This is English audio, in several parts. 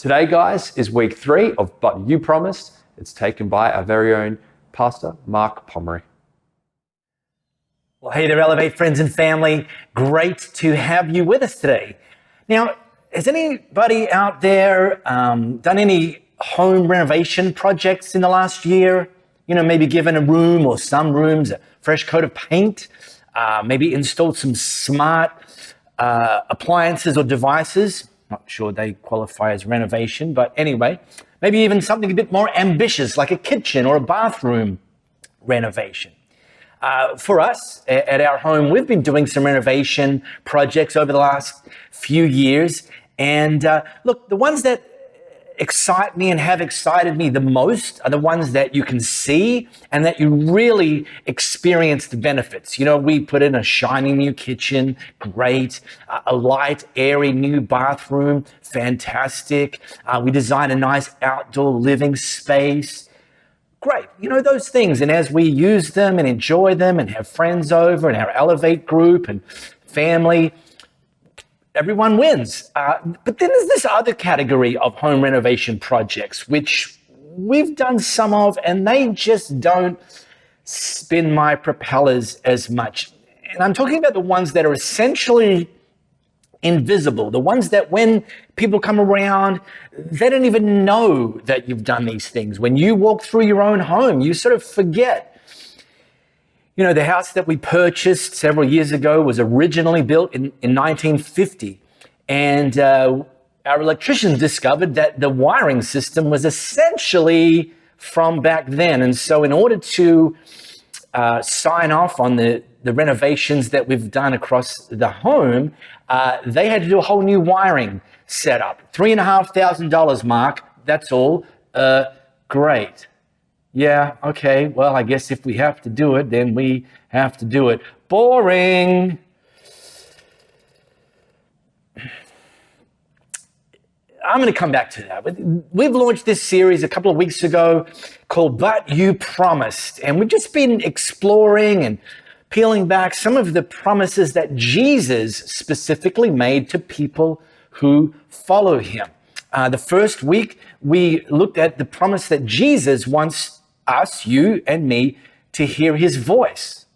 Today, guys, is week 3 of But You Promised. It's taken by our very own Pastor Mark Pomeroy. Well, hey there, Elevate friends and family. Great to have you with us today. Now, has anybody out there done any home renovation projects in the last year? You know, maybe given a room or some rooms a fresh coat of paint, maybe installed some smart appliances or devices. Not sure they qualify as renovation, but anyway, maybe even something a bit more ambitious like a kitchen or a bathroom renovation. For us at our home, we've been doing some renovation projects over the last few years. And look, the ones that excite me and have excited me the most are the ones that you can see and that you really experience the benefits. You know, we put in a shiny new kitchen, great, a light, airy new bathroom, fantastic. We designed a nice outdoor living space. Great, you know, those things. And as we use them and enjoy them and have friends over and our Elevate group and family, everyone wins. But then there's this other category of home renovation projects, which we've done some of, and they just don't spin my propellers as much. And I'm talking about the ones that are essentially invisible, the ones that when people come around, they don't even know that you've done these things. When you walk through your own home, you sort of forget. You know, the house that we purchased several years ago was originally built in 1950. And our electricians discovered that the wiring system was essentially from back then. And so in order to sign off on the renovations that we've done across the home, they had to do a whole new wiring setup. $3,500, Mark, that's all. Great. Yeah, okay, well, I guess if we have to do it, then we have to do it. Boring. I'm going to come back to that. We've launched this series a couple of weeks ago called But You Promised, and we've just been exploring and peeling back some of the promises that Jesus specifically made to people who follow him. The first week, we looked at the promise that Jesus wants us, you and me, to hear his voice.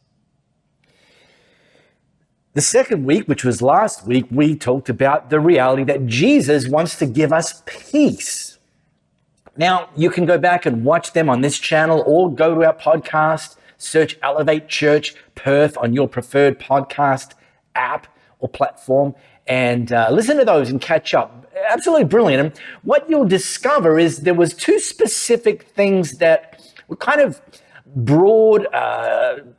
The second week, which was last week, we talked about the reality that Jesus wants to give us peace. Now, you can go back and watch them on this channel or go to our podcast, search Elevate Church Perth on your preferred podcast app or platform, and listen to those and catch up. Absolutely brilliant. And what you'll discover is there was 2 specific things that were kind of broad,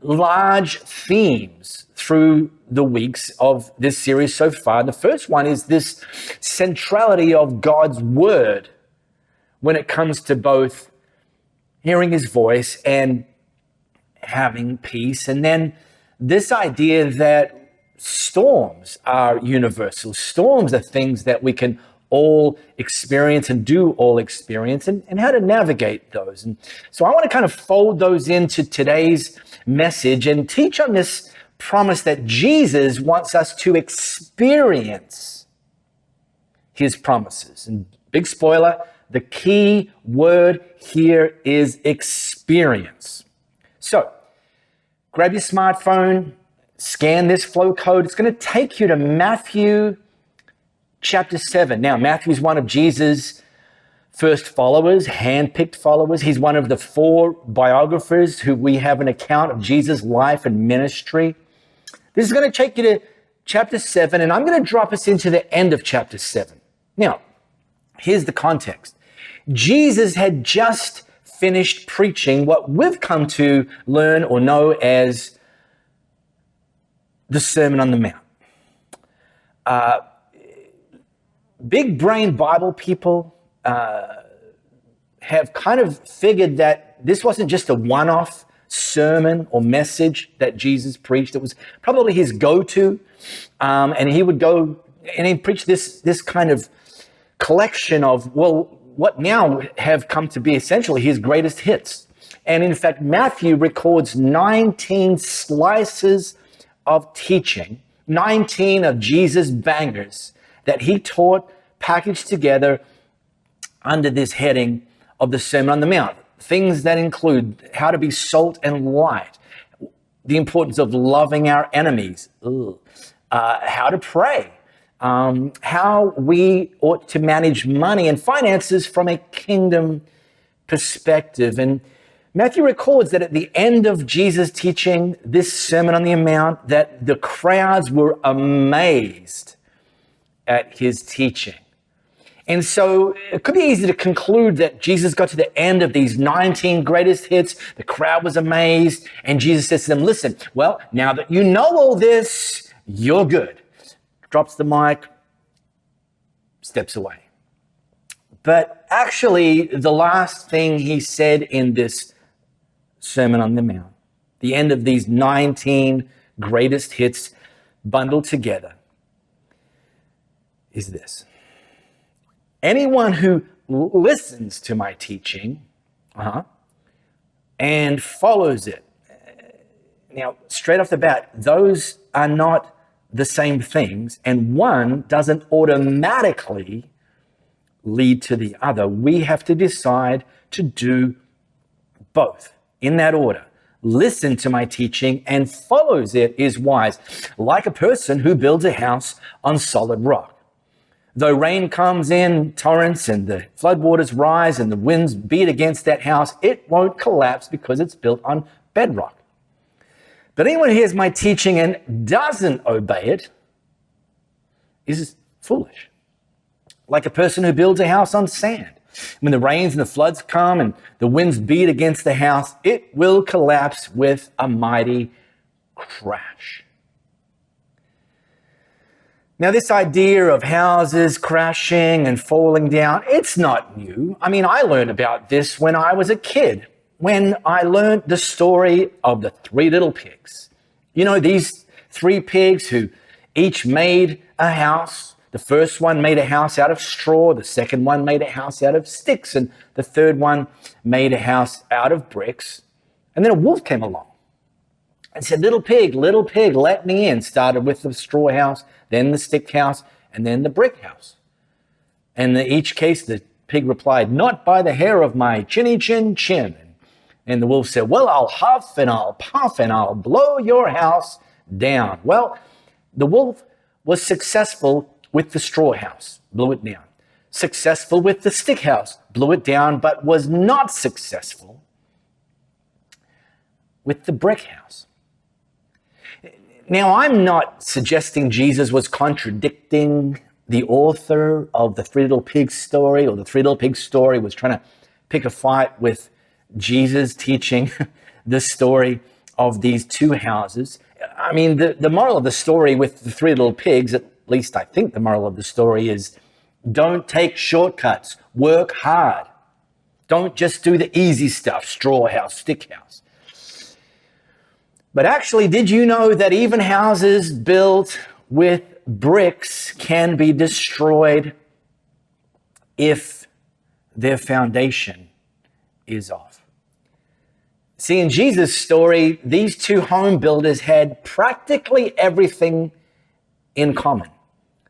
large themes through the weeks of this series so far. The first one is this centrality of God's word when it comes to both hearing his voice and having peace. And then this idea that storms are universal. Storms are things that we can all experience and do all experience, and how to navigate those. And so I want to kind of fold those into today's message and teach on this promise that Jesus wants us to experience his promises. And big spoiler, the key word here is experience. So grab your smartphone, scan this flow code. It's going to take you to Matthew chapter 7. Now, Matthew is one of Jesus' first followers, handpicked followers. He's one of the 4 biographers who we have an account of Jesus' life and ministry. This is going to take you to chapter 7, and I'm going to drop us into the end of chapter 7. Now, here's the context. Jesus had just finished preaching what we've come to learn or know as the Sermon on the Mount. Big brain Bible people have kind of figured that this wasn't just a one-off sermon or message that Jesus preached. It was probably his go-to, and he would go and he'd preach this kind of collection of, well, what now have come to be essentially his greatest hits. And in fact, Matthew records 19 slices of teaching, 19 of Jesus' bangers that he taught, packaged together under this heading of the Sermon on the Mount. Things that include how to be salt and light, the importance of loving our enemies, how to pray, how we ought to manage money and finances from a kingdom perspective. And Matthew records that at the end of Jesus' teaching this Sermon on the Mount, that the crowds were amazed at his teaching. And so it could be easy to conclude that Jesus got to the end of these 19 greatest hits. The crowd was amazed. And Jesus says to them, listen, well, now that you know all this, you're good. Drops the mic, steps away. But actually, the last thing he said in this Sermon on the Mount, the end of these 19 greatest hits bundled together, is this. Anyone who listens to my teaching and follows it. Now, straight off the bat, those are not the same things, and one doesn't automatically lead to the other. We have to decide to do both in that order. Listen to my teaching and follows it is wise, like a person who builds a house on solid rock. Though rain comes in torrents and the floodwaters rise and the winds beat against that house, it won't collapse because it's built on bedrock. But anyone who hears my teaching and doesn't obey it is foolish. Like a person who builds a house on sand. When the rains and the floods come and the winds beat against the house, it will collapse with a mighty crash. Now, this idea of houses crashing and falling down, it's not new. I mean, I learned about this when I was a kid, when I learned the story of the three little pigs. You know, these three pigs who each made a house. The first one made a house out of straw. The second one made a house out of sticks. And the third one made a house out of bricks. And then a wolf came along and said, little pig, let me in. Started with the straw house, then the stick house, and then the brick house. And in each case, the pig replied, not by the hair of my chinny chin chin. And the wolf said, well, I'll huff and I'll puff and I'll blow your house down. Well, the wolf was successful with the straw house, blew it down. Successful with the stick house, blew it down, but was not successful with the brick house. Now, I'm not suggesting Jesus was contradicting the author of the Three Little Pigs story, or the Three Little Pigs story was trying to pick a fight with Jesus teaching the story of these two houses. I mean, the moral of the story with the three little pigs, at least I think the moral of the story is, don't take shortcuts, work hard. Don't just do the easy stuff, straw house, stick house. But actually, did you know that even houses built with bricks can be destroyed if their foundation is off? See, in Jesus' story, these two home builders had practically everything in common.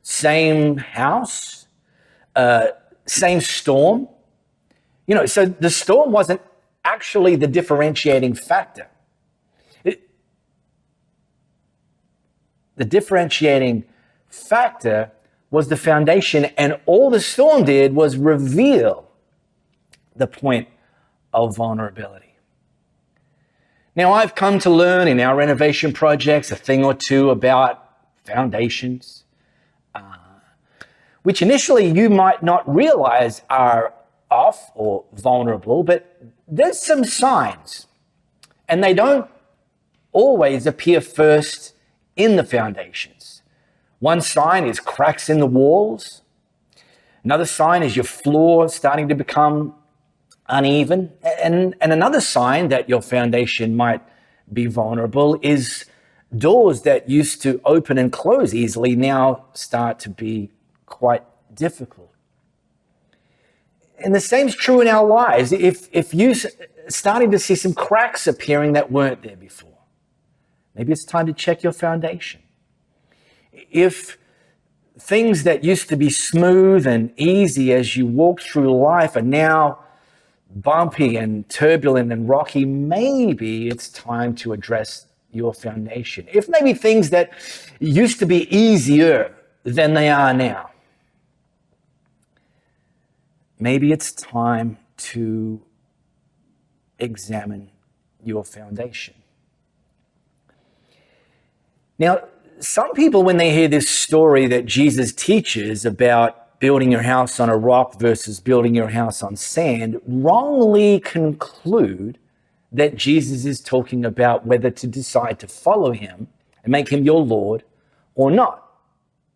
Same house, same storm. You know, so the storm wasn't actually the differentiating factor. The differentiating factor was the foundation, and all the storm did was reveal the point of vulnerability. Now, I've come to learn in our renovation projects a thing or two about foundations, which initially you might not realize are off or vulnerable, but there's some signs, and they don't always appear first in the foundations. One sign is cracks in the walls. Another sign is your floor starting to become uneven. And another sign that your foundation might be vulnerable is doors that used to open and close easily now start to be quite difficult. And the same is true in our lives. If you're starting to see some cracks appearing that weren't there before, maybe it's time to check your foundation. If things that used to be smooth and easy as you walk through life are now bumpy and turbulent and rocky. Maybe it's time to address your foundation. If maybe things that used to be easier than they are now, maybe it's time to examine your foundation. Now, some people, when they hear this story that Jesus teaches about building your house on a rock versus building your house on sand, wrongly conclude that Jesus is talking about whether to decide to follow him and make him your Lord or not.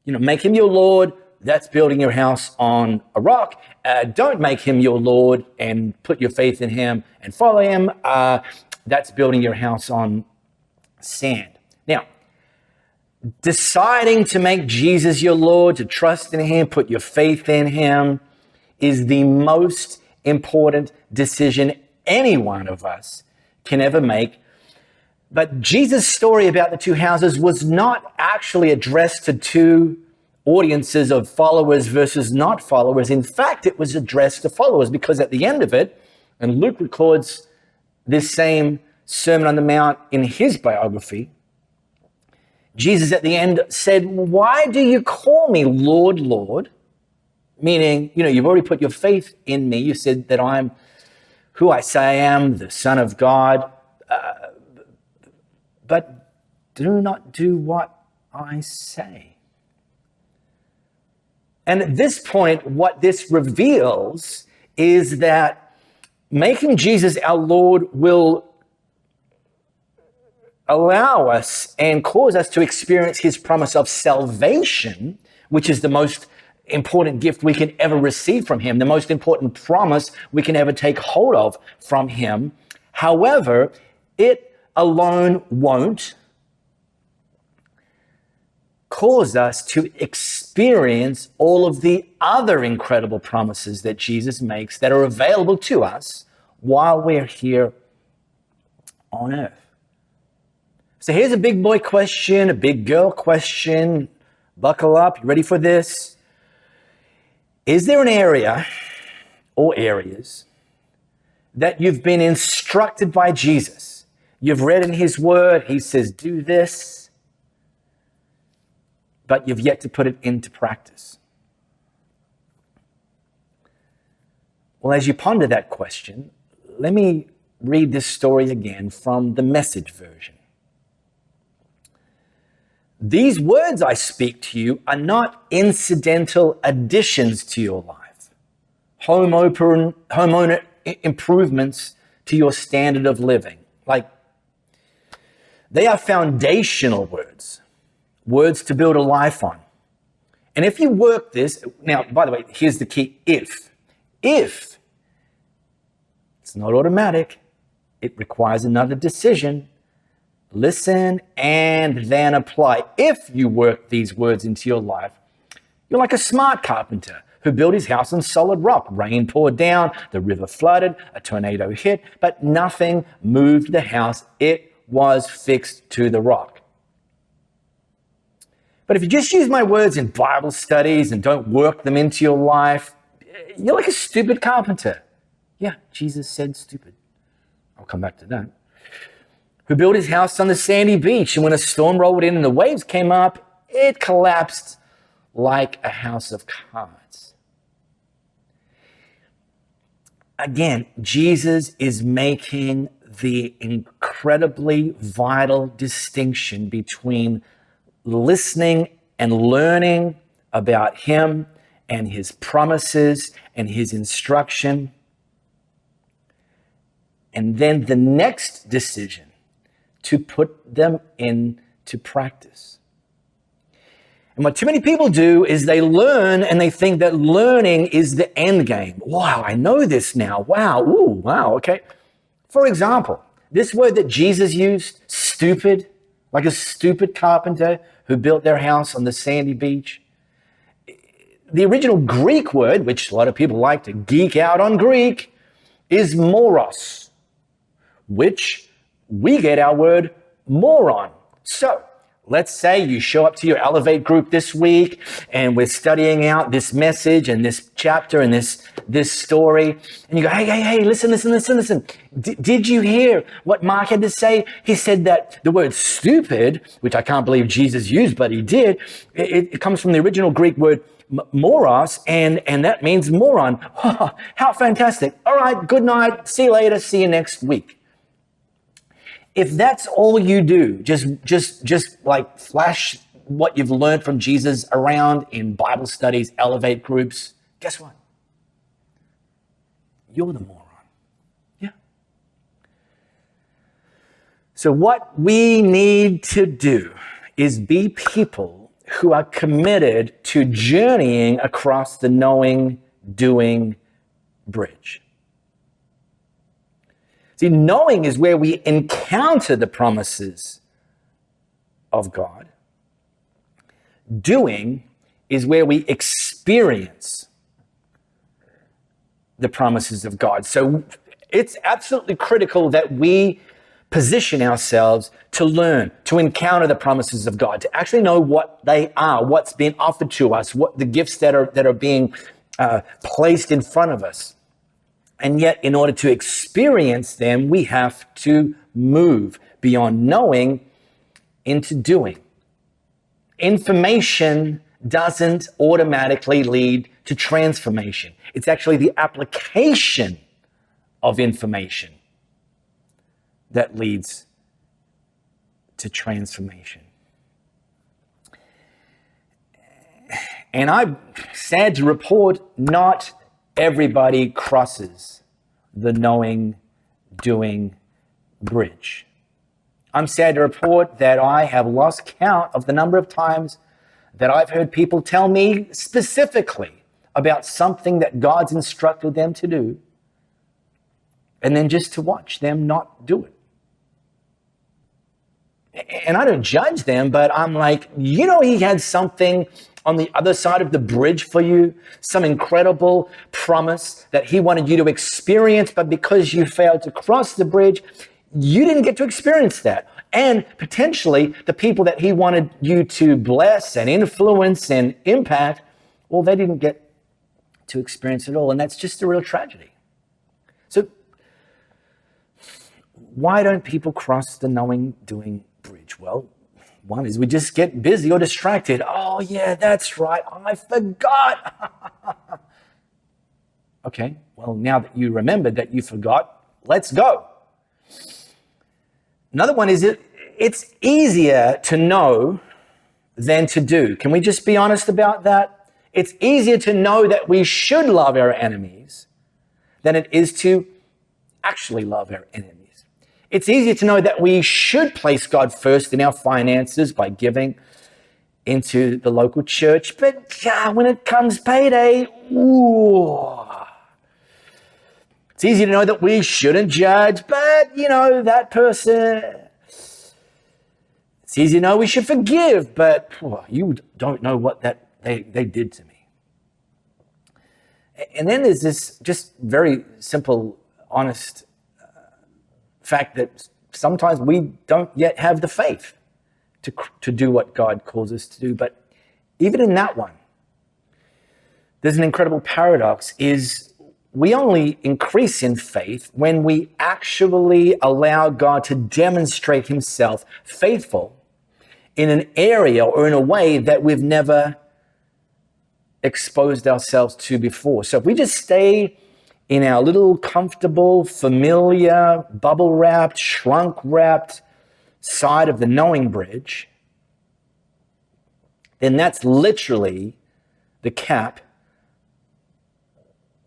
Make him your Lord, that's building your house on a rock. Don't make him your Lord and put your faith in him and follow him. That's building your house on sand. Now, deciding to make Jesus your Lord, to trust in him, put your faith in him, is the most important decision any one of us can ever make. But Jesus' story about the two houses was not actually addressed to two audiences of followers versus not followers. In fact, it was addressed to followers, because at the end of it, and Luke records this same Sermon on the Mount in his biography, Jesus at the end said, "Why do you call me Lord, Lord?" Meaning, you've already put your faith in me. You said that I'm who I say I am, the Son of God. But do not do what I say. And at this point, what this reveals is that making Jesus our Lord will allow us and cause us to experience his promise of salvation, which is the most important gift we can ever receive from him, the most important promise we can ever take hold of from him. However, it alone won't cause us to experience all of the other incredible promises that Jesus makes that are available to us while we're here on earth. So here's a big boy question, a big girl question. Buckle up, you ready for this? Is there an area or areas that you've been instructed by Jesus? You've read in his word, he says, do this, but you've yet to put it into practice. Well, as you ponder that question, let me read this story again from the Message version. These words I speak to you are not incidental additions to your life, homeowner improvements to your standard of living. They are foundational words, words to build a life on. And if you work this, now, by the way, here's the key, if it's not automatic, it requires another decision. Listen and then apply. If you work these words into your life, you're like a smart carpenter who built his house on solid rock. Rain poured down, the river flooded, a tornado hit, but nothing moved the house. It was fixed to the rock. But if you just use my words in Bible studies and don't work them into your life, you're like a stupid carpenter. Yeah, Jesus said stupid. I'll come back to that. Who built his house on the sandy beach, and when a storm rolled in and the waves came up, it collapsed like a house of cards. Again, Jesus is making the incredibly vital distinction between listening and learning about him and his promises and his instruction, and then the next decision to put them into practice. And what too many people do is they learn and they think that learning is the end game. Wow, I know this now. Wow, ooh, wow, okay. For example, this word that Jesus used, stupid, like a stupid carpenter who built their house on the sandy beach. The original Greek word, which a lot of people like to geek out on Greek, is moros, which we get our word moron. So let's say you show up to your Elevate group this week and we're studying out this message and this chapter and this story. And you go, hey, listen. Did you hear what Mark had to say? He said that the word stupid, which I can't believe Jesus used, but he did. It comes from the original Greek word moros, and that means moron. Oh, how fantastic. All right, good night. See you later. See you next week. If that's all you do, just like flash what you've learned from Jesus around in Bible studies, Elevate groups, guess what? You're the moron. Yeah. So what we need to do is be people who are committed to journeying across the knowing, doing bridge. See, knowing is where we encounter the promises of God. Doing is where we experience the promises of God. So it's absolutely critical that we position ourselves to learn, to encounter the promises of God, to actually know what they are, what's being offered to us, what the gifts that are being placed in front of us. And yet, in order to experience them, we have to move beyond knowing into doing. Information doesn't automatically lead to transformation. It's actually the application of information that leads to transformation. And I'm sad to report, not everybody crosses the knowing, doing bridge. I'm sad to report that I have lost count of the number of times that I've heard people tell me specifically about something that God's instructed them to do, and then just to watch them not do it. And I don't judge them, but I'm like, he had something on the other side of the bridge for you, some incredible promise that he wanted you to experience, but because you failed to cross the bridge, you didn't get to experience that. And potentially the people that he wanted you to bless and influence and impact, well, they didn't get to experience it all. And that's just a real tragedy. So why don't people cross the knowing, doing bridge? Well, one is we just get busy or distracted. Oh, yeah, that's right. I forgot. Okay, well, now that you remembered that you forgot, let's go. Another one is it's easier to know than to do. Can we just be honest about that? It's easier to know that we should love our enemies than it is to actually love our enemies. It's easier to know that we should place God first in our finances by giving into the local church, but when it comes payday, it's easy to know that we shouldn't judge, but that person. It's easy to know we should forgive, but you don't know what they did to me. And then there's this just very simple, honest fact that sometimes we don't yet have the faith to do what God calls us to do. But even in that one, there's an incredible paradox, is we only increase in faith when we actually allow God to demonstrate himself faithful in an area or in a way that we've never exposed ourselves to before. So if we just stay in our little comfortable, familiar, bubble-wrapped, shrunk-wrapped side of the knowing bridge, then that's literally the cap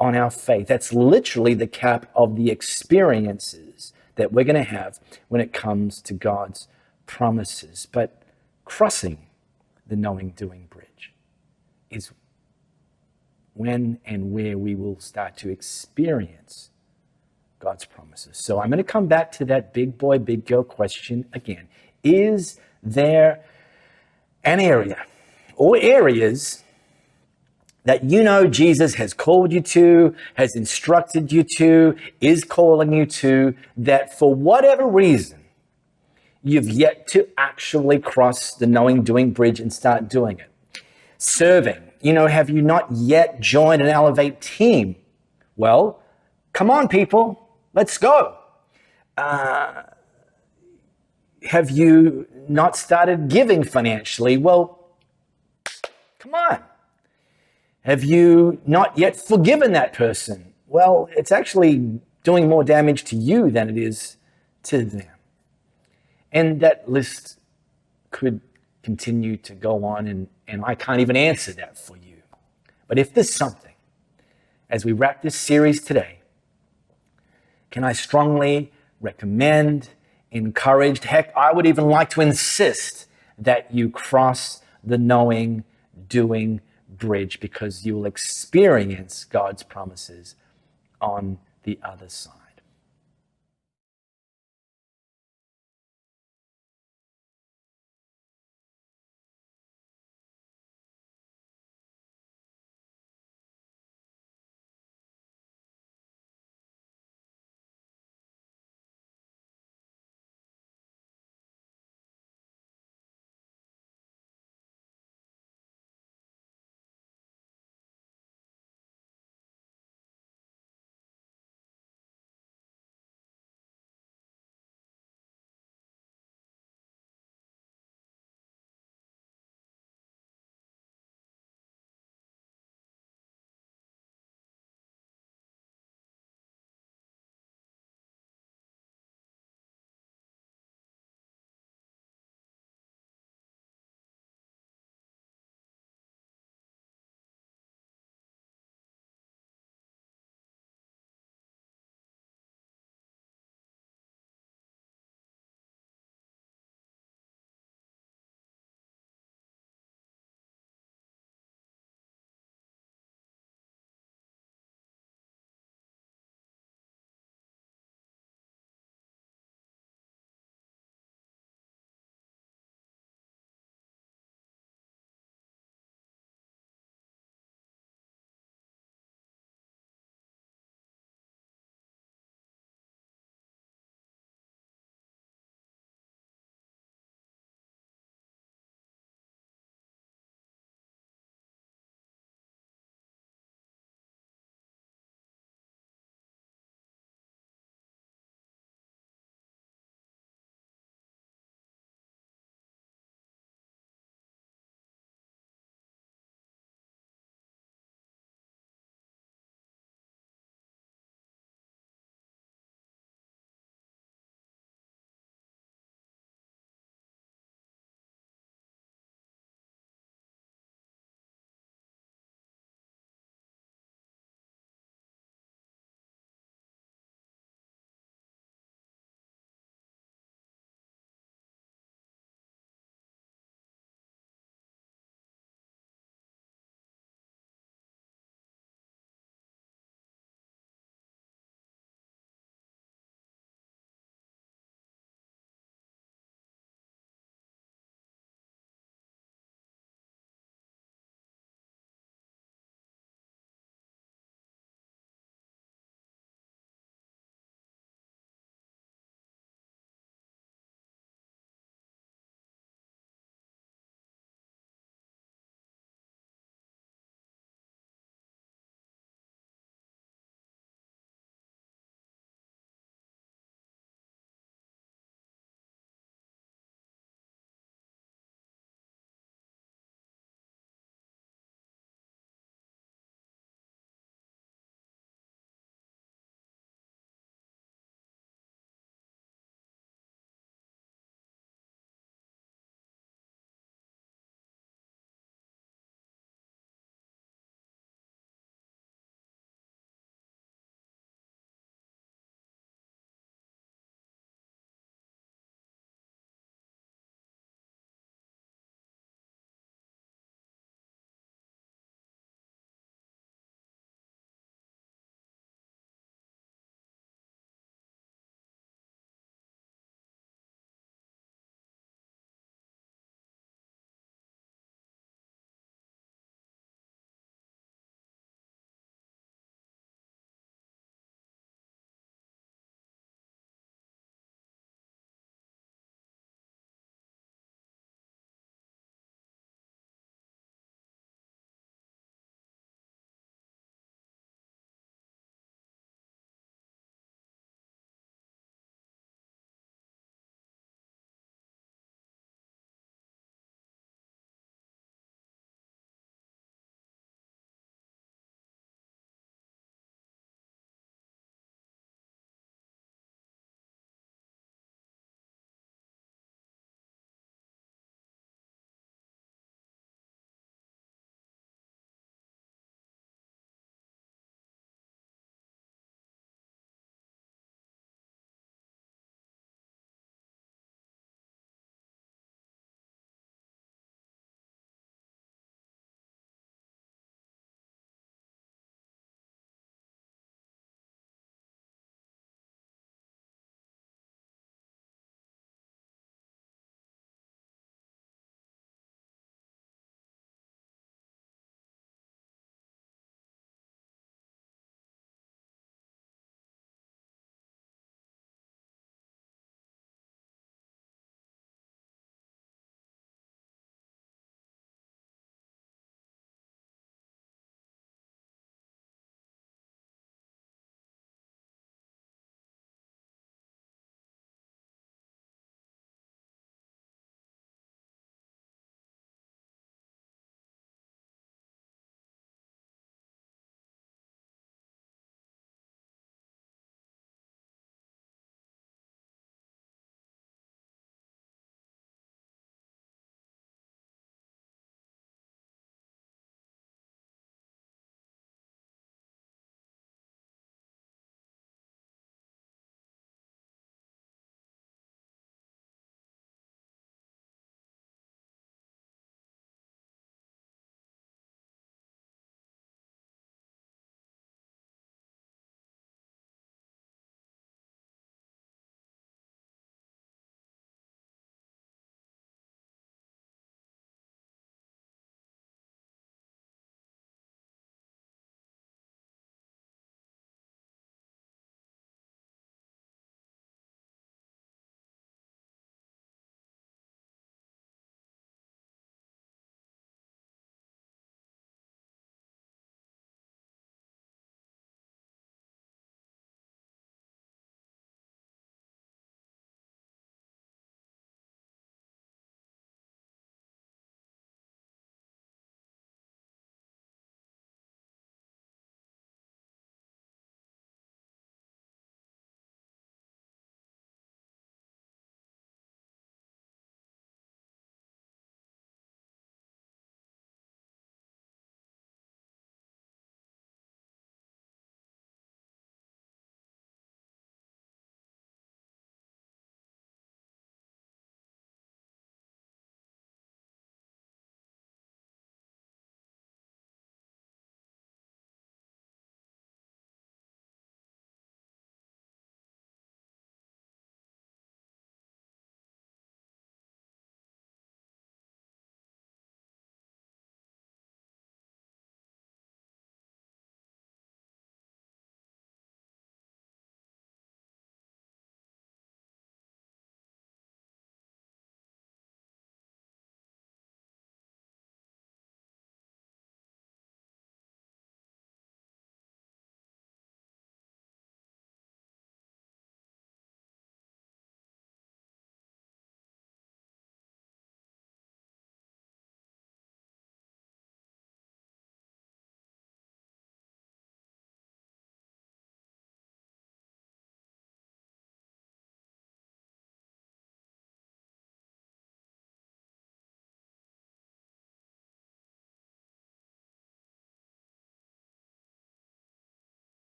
on our faith. That's literally the cap of the experiences that we're going to have when it comes to God's promises. But crossing the knowing, doing bridge is when and where we will start to experience God's promises. So I'm going to come back to that big boy, big girl question again. Is there an area or areas that Jesus has called you to, has instructed you to, is calling you to, that for whatever reason, you've yet to actually cross the knowing doing bridge and start doing it. Serving, have you not yet joined an Elevate team? Well, come on, people, let's go. Have you not started giving financially? Well, come on. Have you not yet forgiven that person? Well, it's actually doing more damage to you than it is to them. And that list could continue to go on, and I can't even answer that for you. But if there's something, as we wrap this series today, can I strongly recommend, encourage, heck, I would even like to insist that you cross the knowing, doing bridge, because you will experience God's promises on the other side.